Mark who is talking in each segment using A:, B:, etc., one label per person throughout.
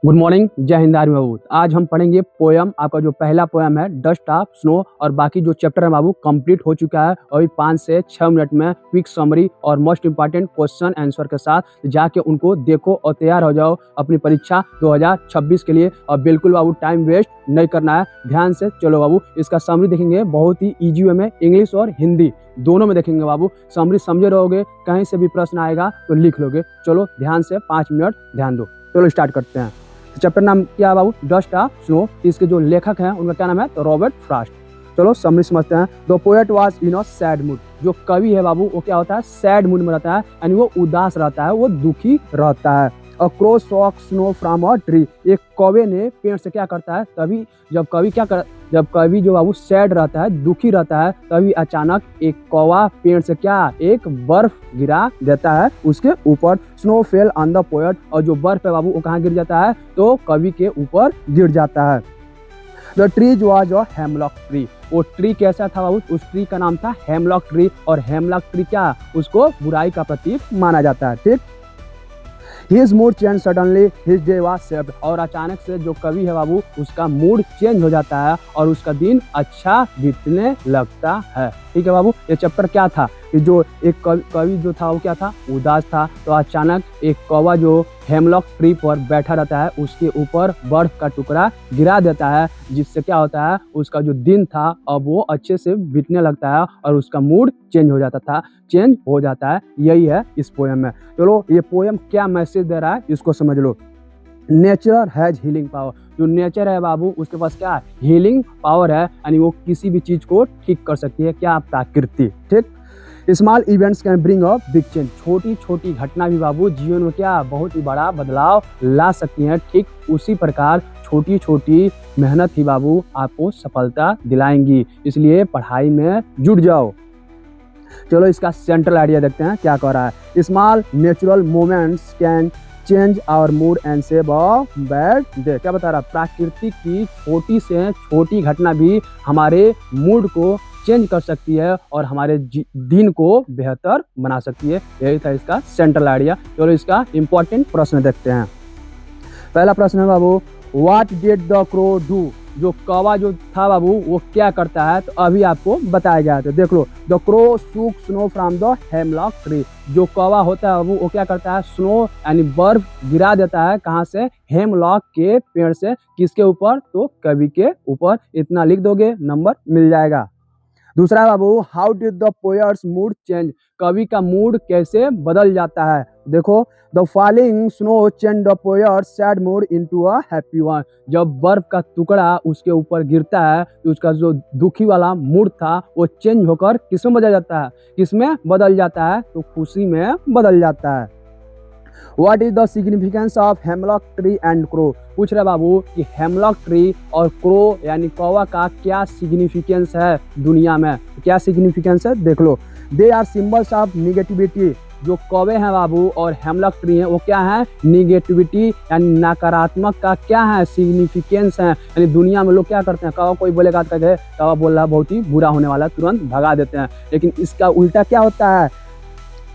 A: Good morning, जय Hind army बाबू। आज हम पढ़ेंगे पोयम। आपका जो पहला पोयम है डस्ट ऑफ स्नो, और बाकी जो चैप्टर है बाबू कंप्लीट हो चुका है। अभी 5 से 6 मिनट में क्विक समरी और मोस्ट इंपॉर्टेंट क्वेश्चन आंसर के साथ जाके उनको देखो और तैयार हो जाओ अपनी परीक्षा 2026 के लिए। और बिल्कुल बाबू टाइम वेस्ट नहीं करना है, ध्यान से चलो बाबू। इसका समरी देखेंगे बहुत ही ईजी वे में, इंग्लिश और हिंदी दोनों में देखेंगे बाबू। समरी समझे रहोगे, कहीं से भी प्रश्न आएगा तो लिख लोगे। चलो ध्यान से 5 मिनट ध्यान दो। चलो स्टार्ट करते हैं। चैप्टर नाम क्या है बाबू? Dust of snow. इसके जो लेखक हैं उनका क्या नाम है? तो रॉबर्ट फ्रॉस्ट। चलो समरी समझते हैं। The poet was in a sad mood. जो कवि है बाबू वो क्या होता है? सैड मूड में रहता है, यानी वो उदास रहता है, वो दुखी रहता है। A crow shook snow from a tree. एक कौवे ने पेड़ से क्या करता है? तभी जब कवि जो बाबू सैड रहता है, दुखी रहता है, तभी अचानक एक कौवा पेड़ से क्या एक बर्फ गिरा देता है उसके ऊपर। Snow fell on the poet. और जो बर्फ है बाबू वो कहाँ गिर जाता है? तो कवि के ऊपर गिर जाता है। The trees was a hemlock tree. वो ट्री कैसा था बाबू? उस ट्री का नाम था हेमलॉक ट्री। और हेमलॉक ट्री क्या? उसको बुराई का प्रतीक माना जाता है। ठीक। His mood changed suddenly, his day was saved। और अचानक से जो कवि है बाबू उसका मूड चेंज हो जाता है और उसका दिन अच्छा बीतने लगता है। ठीक है बाबू। ये चैप्टर क्या था कि जो एक कवि जो था वो क्या था? उदास था। तो अचानक एक कौवा जो हेमलॉक ट्री पर बैठा रहता है उसके ऊपर बर्फ का टुकड़ा गिरा देता है, जिससे क्या होता है? उसका जो दिन था अब वो अच्छे से बीतने लगता है और उसका मूड चेंज हो जाता है। यही है इस पोएम में। चलो ये पोएम क्या मैसेज दे रहा है इसको समझ लो। Nature has healing power. जो नेचर है बाबू उसके पास क्या है? हीलिंग पावर है, यानी वो किसी भी चीज को ठीक कर सकती है। क्या? प्रकृति। ठीक। Small events can bring a big change. छोटी छोटी घटना भी बाबू जीवन में क्या बहुत ही बड़ा बदलाव ला सकती हैं। ठीक उसी प्रकार छोटी छोटी मेहनत ही बाबू आपको सफलता दिलाएंगी, इसलिए पढ़ाई में जुट जाओ। चलो इसका सेंट्रल आइडिया देखते हैं क्या कह रहा है। Small natural moments can change our mood and save a bad day. क्या बता रहा है? प्राकृतिक की छोटी से छोटी घटना भी हमारे मूड को चेंज कर सकती है और हमारे दिन को बेहतर बना सकती है। यही था इसका सेंट्रल आइडिया। चलो इसका इंपॉर्टेंट प्रश्न देखते हैं। पहला प्रश्न है बाबू, what did the crow do. जो कौवा जो था बाबू वो क्या करता है? तो अभी आपको बताया गया था, देख लो। The crow shook snow from the hemlock tree. जो कौवा होता है बाबू वो क्या करता है? स्नो यानी बर्फ गिरा देता है। कहाँ से? हेमलॉक के पेड़ से। किसके ऊपर? तो कवि के ऊपर। इतना लिख दोगे नंबर मिल जाएगा। दूसरा बाबू, how did the poet's mood change. कवि का मूड कैसे बदल जाता है? देखो, the falling snow change the poet's sad mood into a happy one. जब बर्फ का टुकड़ा उसके ऊपर गिरता है तो उसका जो दुखी वाला मूड था वो चेंज होकर किसमें बदल जाता है? किसमें बदल जाता है? तो खुशी में बदल जाता है। What is the significance of hemlock tree and crow? पूछ रहे बाबू कि हेमलॉक ट्री और क्रो यानी कौवा का क्या सिग्निफिकेंस है दुनिया में? क्या सिग्निफिकेंस है देख लो। They are symbols of negativity. जो कौवे हैं बाबू और हेमलॉक ट्री हैं वो क्या है? निगेटिविटी यानी नकारात्मक का क्या है? सिग्निफिकेंस है। यानी दुनिया में लोग क्या करते हैं? कौवा कोई बोलेगा कौवा बोल रहा है बहुत ही बुरा होने वाला, तुरंत भगा देते हैं। लेकिन इसका उल्टा क्या होता है?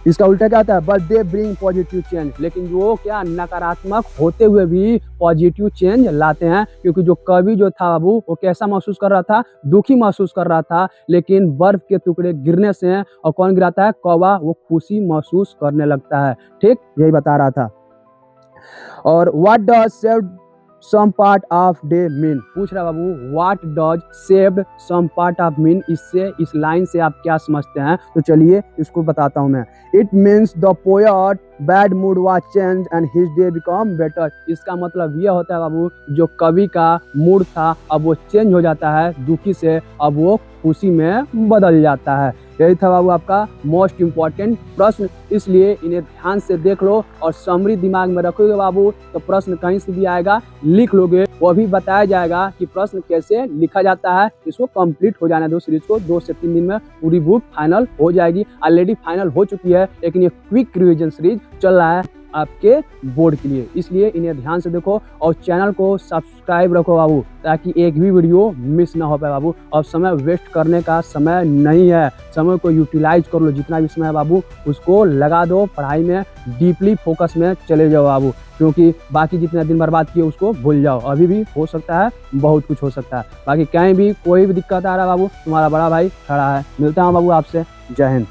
A: But they bring positive change. लेकिन जो क्या नकारात्मक होते हुए भी पॉजिटिव चेंज लाते हैं। क्योंकि जो कवि जो था बाबू वो कैसा महसूस कर रहा था? दुखी महसूस कर रहा था। लेकिन बर्फ के टुकड़े गिरने से और कौन गिराता है? कौवा। वो खुशी महसूस करने लगता है। ठीक, यही बता रहा था। और what does saved some part of day mean. पूछ रहा बाबू what does saved some part of mean. इससे इस लाइन से आप क्या समझते हैं? तो चलिए इसको बताता हूं मैं। It means the poet bad mood was change and his day become better. इसका मतलब यह होता है बाबू जो कवि का मूड था अब वो चेंज हो जाता है दुखी से, अब वो खुशी में बदल जाता है। यही था बाबू आपका मोस्ट इम्पॉर्टेंट प्रश्न, इसलिए इन्हें ध्यान से देख लो और समरी दिमाग में रखोगे बाबू तो प्रश्न कहीं से भी आएगा लिख लोगे। वो भी बताया जाएगा कि प्रश्न कैसे लिखा जाता है। इसको कंप्लीट हो जाने दो सीरीज को। 2 से 3 दिन में पूरी बुक फाइनल हो जाएगी। ऑलरेडी फाइनल हो चुकी है, लेकिन ये क्विक रिवीजन सीरीज चल रहा है। आपके बोर्ड के लिए। इसलिए इन्हें ध्यान से देखो और चैनल को सब्सक्राइब रखो बाबू, ताकि एक भी वीडियो मिस ना हो पाए बाबू। और समय वेस्ट करने का समय नहीं है, समय को यूटिलाइज कर लो। जितना भी समय है बाबू उसको लगा दो पढ़ाई में, डीपली फोकस में चले जाओ बाबू, क्योंकि बाकी जितना दिन बर्बाद किए उसको भूल जाओ। अभी भी हो सकता है, बहुत कुछ हो सकता है। बाकी कहीं भी कोई भी दिक्कत आ रहा है बाबू, तुम्हारा बड़ा भाई खड़ा है। मिलता हूँ बाबू आपसे। जय हिंद।